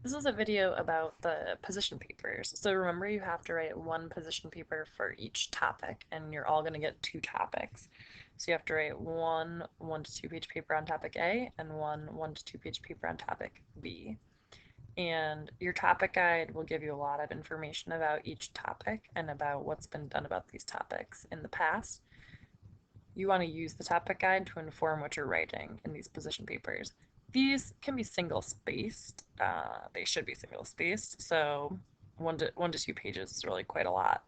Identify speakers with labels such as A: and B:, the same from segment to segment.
A: This is a video about the position papers. So remember, you have to write one position paper for each topic, and you're all going to get two topics. So you have to write one 1 to 2 page paper on topic A and one 1 to 2 page paper on topic B. And your topic guide will give you a lot of information about each topic and about what's been done about these topics in the past. You want to use the topic guide to inform what you're writing in these position papers. These can be single spaced. They should be single spaced, so one to 2 pages is really quite a lot.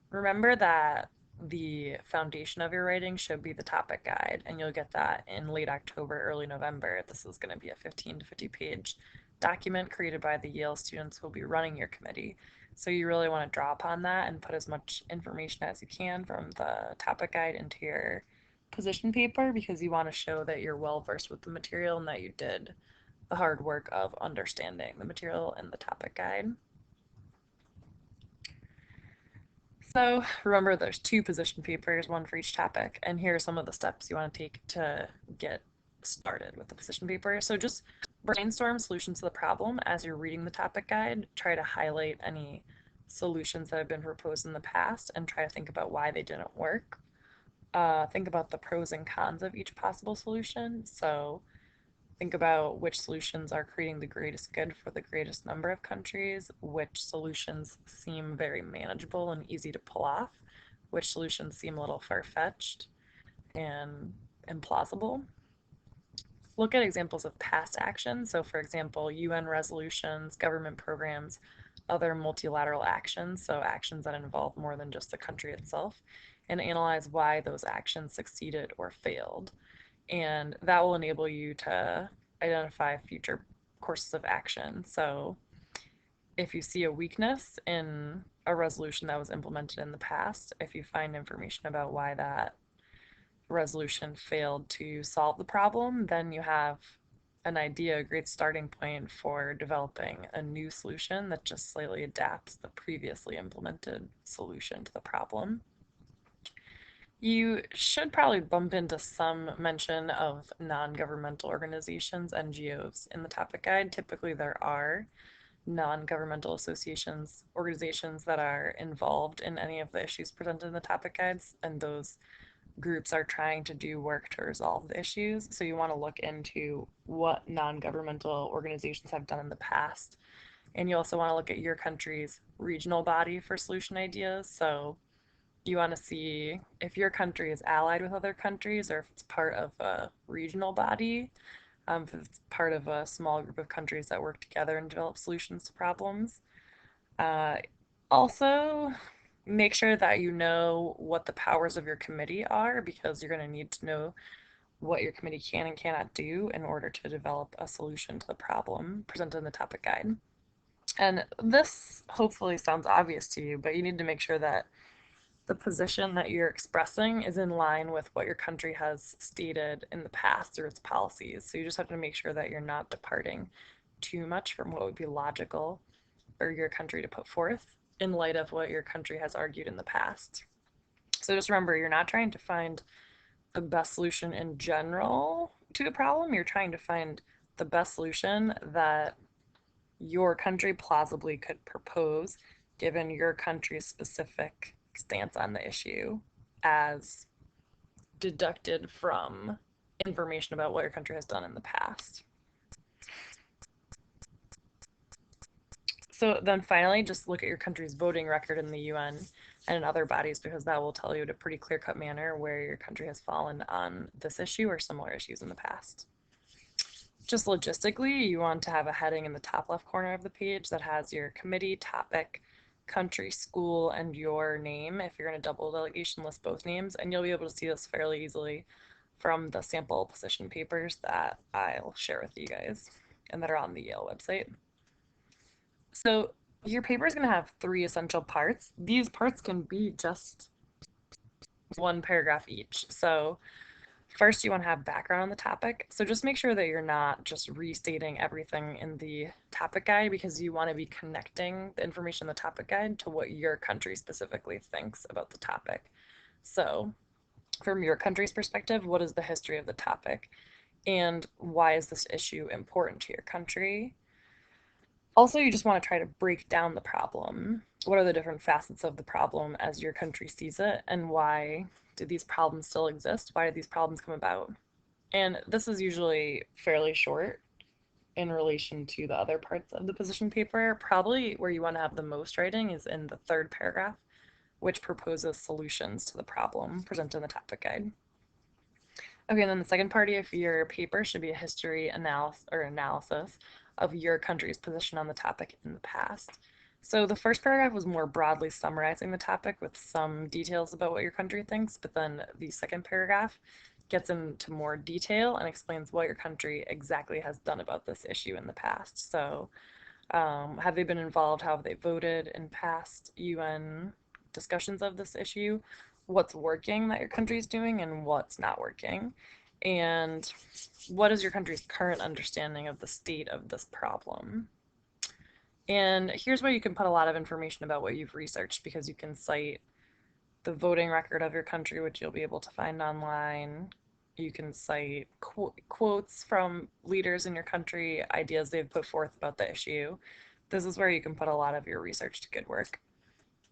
A: Remember that the foundation of your writing should be the topic guide, and you'll get that in late October, early November. This is going to be a 15 to 50 page document created by the Yale students who will be running your committee. So you really want to draw upon that and put as much information as you can from the topic guide into your position paper, because you want to show that you're well versed with the material and that you did the hard work of understanding the material in the topic guide. So remember, there's two position papers, one for each topic, and here are some of the steps you want to take to get started with the position paper. So just brainstorm solutions to the problem as you're reading the topic guide. Try to highlight any solutions that have been proposed in the past and try to think about why they didn't work. Think about the pros and cons of each possible solution. So think about which solutions are creating the greatest good for the greatest number of countries, which solutions seem very manageable and easy to pull off, which solutions seem a little far-fetched and implausible. Look at examples of past action. So for example, UN resolutions, government programs, other multilateral actions, so actions that involve more than just the country itself, and analyze why those actions succeeded or failed. And that will enable you to identify future courses of action. So if you see a weakness in a resolution that was implemented in the past, if you find information about why that resolution failed to solve the problem, then you have an idea, a great starting point for developing a new solution that just slightly adapts the previously implemented solution to the problem. You should probably bump into some mention of non-governmental organizations, NGOs, in the topic guide. Typically, there are non-governmental associations, organizations that are involved in any of the issues presented in the topic guides, and those groups are trying to do work to resolve the issues. So you want to look into what non-governmental organizations have done in the past. And you also want to look at your country's regional body for solution ideas. So you want to see if your country is allied with other countries or if it's part of a regional body, if it's part of a small group of countries that work together and develop solutions to problems. Also, make sure that you know what the powers of your committee are, because you're going to need to know what your committee can and cannot do in order to develop a solution to the problem presented in the topic guide. And this hopefully sounds obvious to you, but you need to make sure that the position that you're expressing is in line with what your country has stated in the past through its policies. So you just have to make sure that you're not departing too much from what would be logical for your country to put forth in light of what your country has argued in the past. So just remember, you're not trying to find the best solution in general to a problem. You're trying to find the best solution that your country plausibly could propose given your country's specific stance on the issue as deducted from information about what your country has done in the past. So then finally, just look at your country's voting record in the UN and in other bodies, because that will tell you in a pretty clear-cut manner where your country has fallen on this issue or similar issues in the past. Just logistically, you want to have a heading in the top left corner of the page that has your committee, topic, country, school, and your name. If you're in a double delegation, list both names, and you'll be able to see this fairly easily from the sample position papers that I'll share with you guys and that are on the Yale website. So your paper is going to have 3 essential parts. These parts can be just 1 paragraph each. So first, you want to have background on the topic. So just make sure that you're not just restating everything in the topic guide, because you want to be connecting the information in the topic guide to what your country specifically thinks about the topic. So from your country's perspective, what is the history of the topic? and why is this issue important to your country. Also, you just want to try to break down the problem. What are the different facets of the problem as your country sees it, and why do these problems still exist? Why did these problems come about? And this is usually fairly short in relation to the other parts of the position paper. Probably where you want to have the most writing is in the third paragraph, which proposes solutions to the problem presented in the topic guide. Okay, and then the second part of your paper should be a history analysis of your country's position on the topic in the past. So the first paragraph was more broadly summarizing the topic with some details about what your country thinks, but then the second paragraph gets into more detail and explains what your country exactly has done about this issue in the past. So have they been involved? How have they voted in past UN discussions of this issue? What's working that your country is doing and what's not working? And what is your country's current understanding of the state of this problem? And here's where you can put a lot of information about what you've researched, because you can cite the voting record of your country, which you'll be able to find online. You can cite quotes from leaders in your country, ideas they've put forth about the issue. This is where you can put a lot of your research to good work.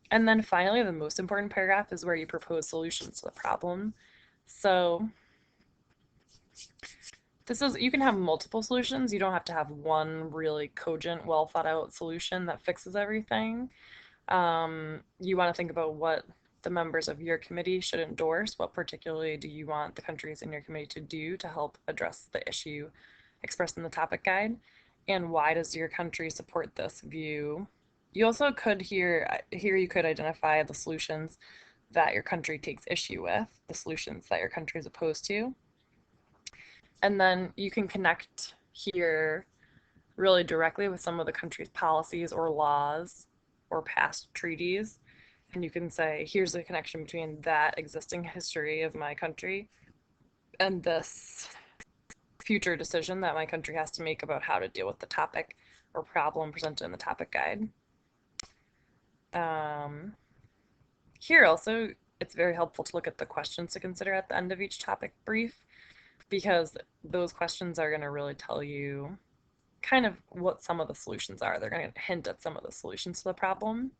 A: And then finally, the most important paragraph is where you propose solutions to the problem. So you can have multiple solutions. You don't have to have one really cogent, well thought out solution that fixes everything. You want to think about what the members of your committee should endorse. What particularly do you want the countries in your committee to do to help address the issue expressed in the topic guide? And why does your country support this view? You also could here you could identify the solutions that your country takes issue with, the solutions that your country is opposed to. And then you can connect here really directly with some of the country's policies or laws or past treaties. And you can say, here's the connection between that existing history of my country and this future decision that my country has to make about how to deal with the topic or problem presented in the topic guide. Here also, it's very helpful to look at the questions to consider at the end of each topic brief, because those questions are going to really tell you kind of what some of the solutions are. They're going to hint at some of the solutions to the problem.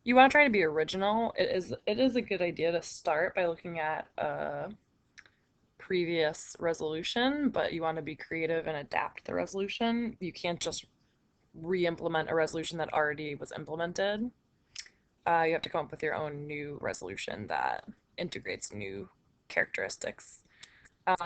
A: You want to try to be original. It is a good idea to start by looking at a previous resolution, but you want to be creative and adapt the resolution. You can't just re-implement a resolution that already was implemented. You have to come up with your own new resolution that integrates new characteristics. If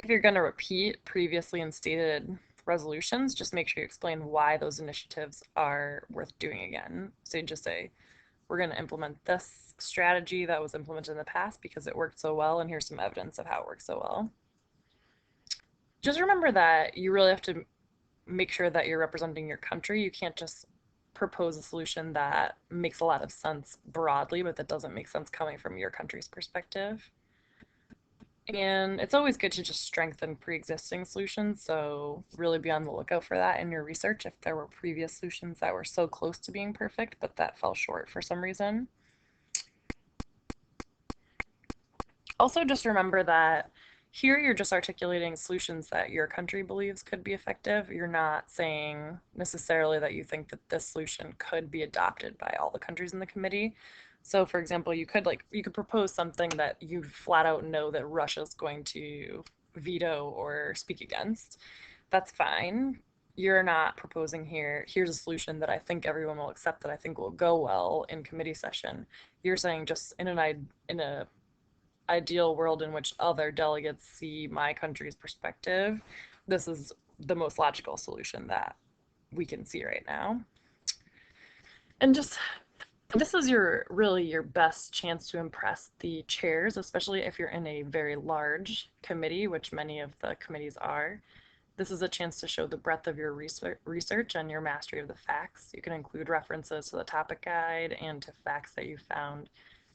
A: you're going to repeat previously instated resolutions, just make sure you explain why those initiatives are worth doing again. So you just say, we're going to implement this strategy that was implemented in the past because it worked so well, and here's some evidence of how it works so well. Just remember that you really have to make sure that you're representing your country. You can't just propose a solution that makes a lot of sense broadly, but that doesn't make sense coming from your country's perspective. And it's always good to just strengthen pre-existing solutions, so really be on the lookout for that in your research if there were previous solutions that were so close to being perfect, but that fell short for some reason. Also, just remember that here you're just articulating solutions that your country believes could be effective. You're not saying necessarily that you think that this solution could be adopted by all the countries in the committee. So for example, you could propose something that you flat out know that Russia's going to veto or speak against. That's fine. You're not proposing here's a solution that I think everyone will accept, that I think will go well in committee session. You're saying just in a ideal world in which other delegates see my country's perspective, this is the most logical solution that we can see right now. And just this is really your best chance to impress the chairs, especially if you're in a very large committee, which many of the committees are. This is a chance to show the breadth of your research and your mastery of the facts. You can include references to the topic guide and to facts that you found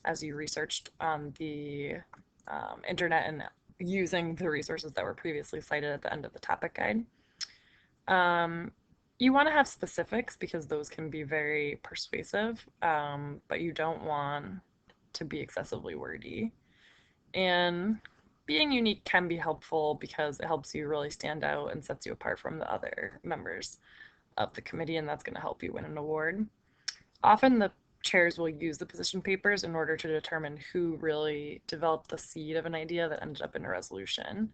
A: as you researched on the internet and using the resources that were previously cited at the end of the topic guide. You want to have specifics because those can be very persuasive, but you don't want to be excessively wordy. And being unique can be helpful because it helps you really stand out and sets you apart from the other members of the committee, and that's going to help you win an award. Often the chairs will use the position papers in order to determine who really developed the seed of an idea that ended up in a resolution.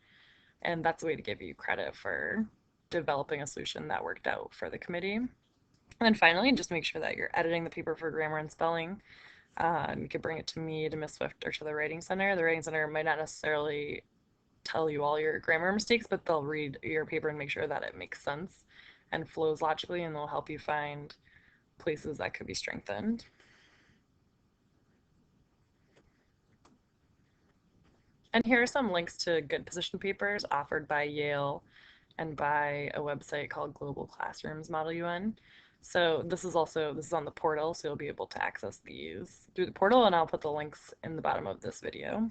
A: And that's a way to give you credit for developing a solution that worked out for the committee. And then finally, just make sure that you're editing the paper for grammar and spelling. You could bring it to me, to Miss Swift, or to the Writing Center. The Writing Center might not necessarily tell you all your grammar mistakes, but they'll read your paper and make sure that it makes sense and flows logically, and they'll help you find places that could be strengthened. And here are some links to good position papers offered by Yale and by a website called Global Classrooms Model UN. So this is on the portal, so you'll be able to access these through the portal, and I'll put the links in the bottom of this video.